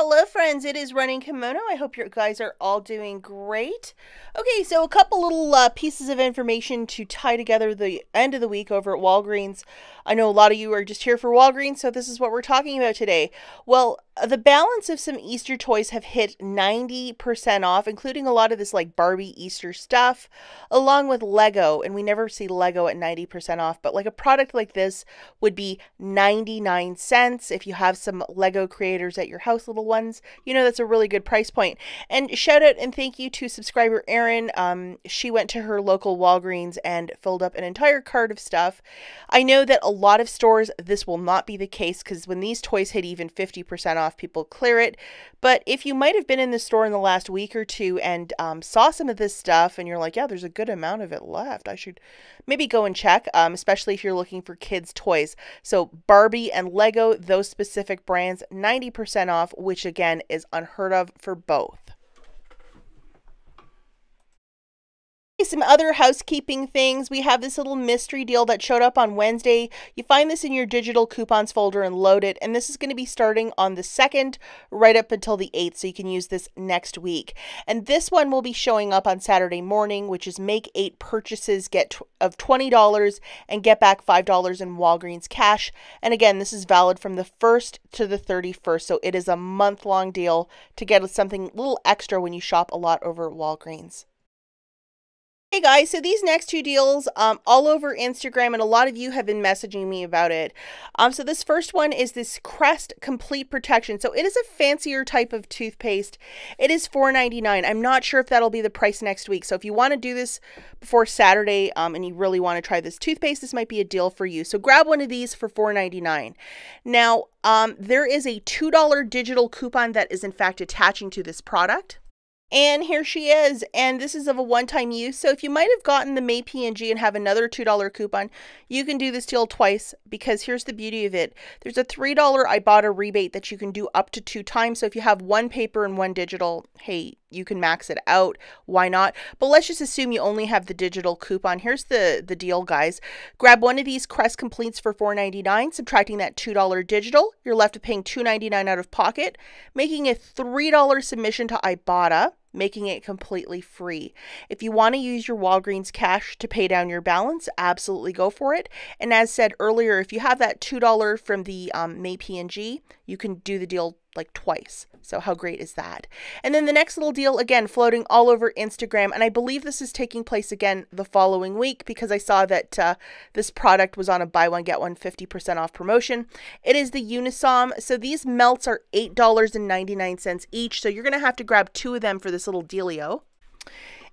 Hello friends, it is Running Kimono. I hope you guys are all doing great. Okay, so a couple little pieces of information to tie together the end of the week over at Walgreens. I know a lot of you are just here for Walgreens, so this is what we're talking about today. Well, the balance of some Easter toys have hit 90% off, including a lot of this like Barbie Easter stuff, along with Lego. And we never see Lego at 90% off, but like a product like this would be 99 cents. If you have some Lego creators at your house, little ones, you know that's a really good price point. And shout out and thank you to subscriber Erin. She went to her local Walgreens and filled up an entire cart of stuff. I know that a lot of stores, this will not be the case because when these toys hit even 50% off, people clear it. But if you might have been in the store in the last week or two and saw some of this stuff and you're like, yeah, there's a good amount of it left, I should maybe go and check, especially if you're looking for kids' toys. So Barbie and Lego, those specific brands, 90% off, which again is unheard of for both. Some other housekeeping things. We have this little mystery deal that showed up on Wednesday. You find this in your digital coupons folder and load it. And this is going to be starting on the 2nd right up until the 8th. So you can use this next week. And this one will be showing up on Saturday morning, which is make 8 purchases of $20 and get back $5 in Walgreens cash. And again, this is valid from the 1st to the 31st. So it is a month-long deal to get something a little extra when you shop a lot over at Walgreens. Hey guys, so these next two deals all over Instagram, and a lot of you have been messaging me about it. So this first one is this Crest Complete Protection. So it is a fancier type of toothpaste. It is $4.99. I'm not sure if that'll be the price next week. So if you want to do this before Saturday and you really want to try this toothpaste, this might be a deal for you. So grab one of these for $4.99. Now, there is a $2 digital coupon that is in fact attaching to this product. And here she is, and this is of a one-time use. So if you might have gotten the May P&G and have another $2 coupon, you can do this deal twice because here's the beauty of it. There's a $3 IBOTTA rebate that you can do up to 2 times. So if you have one paper and one digital, hey, you can max it out. Why not? But let's just assume you only have the digital coupon. Here's the deal, guys. Grab one of these Crest Completes for $4.99, subtracting that $2 digital. You're left with paying $2.99 out of pocket, making a $3 submission to IBOTTA, making it completely free. If you want to use your Walgreens cash to pay down your balance, absolutely go for it. And as said earlier, if you have that $2 from the May P&G, you can do the deal like twice. So how great is that? And then the next little deal, again, floating all over Instagram. And I believe this is taking place again the following week because I saw that this product was on a buy one, get one 50% off promotion. It is the Unisom. So these melts are $8.99 each. So you're going to have to grab 2 of them for this little dealio.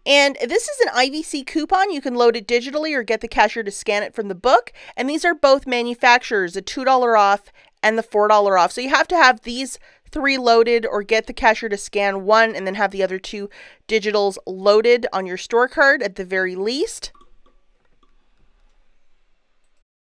And this is an IVC coupon. You can load it digitally or get the cashier to scan it from the book. And these are both manufacturers, the $2 off and the $4 off. So you have to have these 3 loaded or get the cashier to scan one and then have the other 2 digitals loaded on your store card at the very least.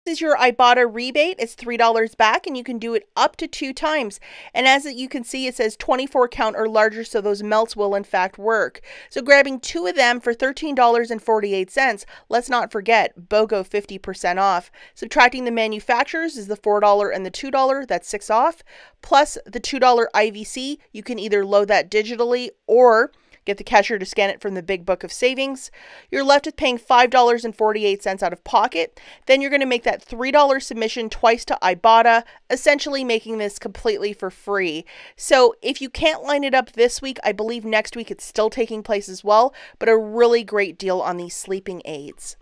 This is your IBOTTA rebate. It's $3 back and you can do it up to 2 times. And as you can see, it says 24 count or larger, so those melts will in fact work. So grabbing 2 of them for $13.48. Let's not forget, BOGO 50% off. Subtracting the manufacturers is the $4 and the $2, that's 6 off. Plus the $2 IVC, you can either load that digitally or get the cashier to scan it from the big book of savings. You're left with paying $5.48 out of pocket. Then you're going to make that $3 submission twice to IBOTTA, essentially making this completely for free. So if you can't line it up this week, I believe next week it's still taking place as well, but a really great deal on these sleeping aids.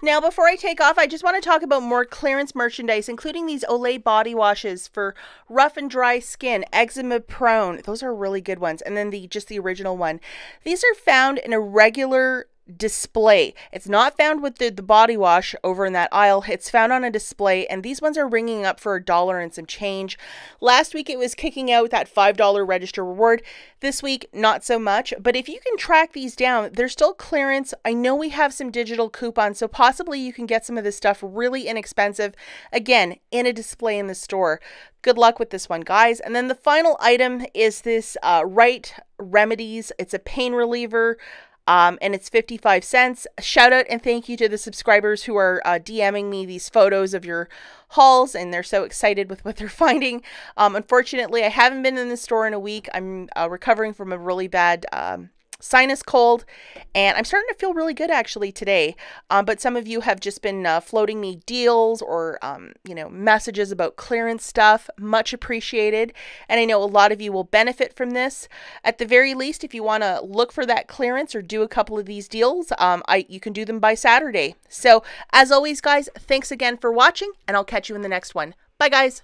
Now, before I take off, I just want to talk about more clearance merchandise, including these Olay body washes for rough and dry skin, eczema prone. Those are really good ones. And then just the original one. These are found in a regular display. It's not found with the body wash over in that aisle. It's found on a display, and these ones are ringing up for $1 and some change. Last week it was kicking out that $5 register reward. This week, not so much. But if you can track these down, they're still clearance. I know we have some digital coupons, so possibly you can get some of this stuff really inexpensive, again, in a display in the store. Good luck with this one, guys. And then the final item is this Right Remedies. It's a pain reliever. and it's 55 cents. Shout out and thank you to the subscribers who are DMing me these photos of your hauls, and they're so excited with what they're finding. Unfortunately, I haven't been in the store in a week. I'm recovering from a really bad sinus cold, and I'm starting to feel really good actually today. But some of you have just been floating me deals or messages about clearance stuff. Much appreciated, and I know a lot of you will benefit from this. At the very least, if you want to look for that clearance or do a couple of these deals, you can do them by Saturday. So as always, guys, thanks again for watching, and I'll catch you in the next one. Bye, guys.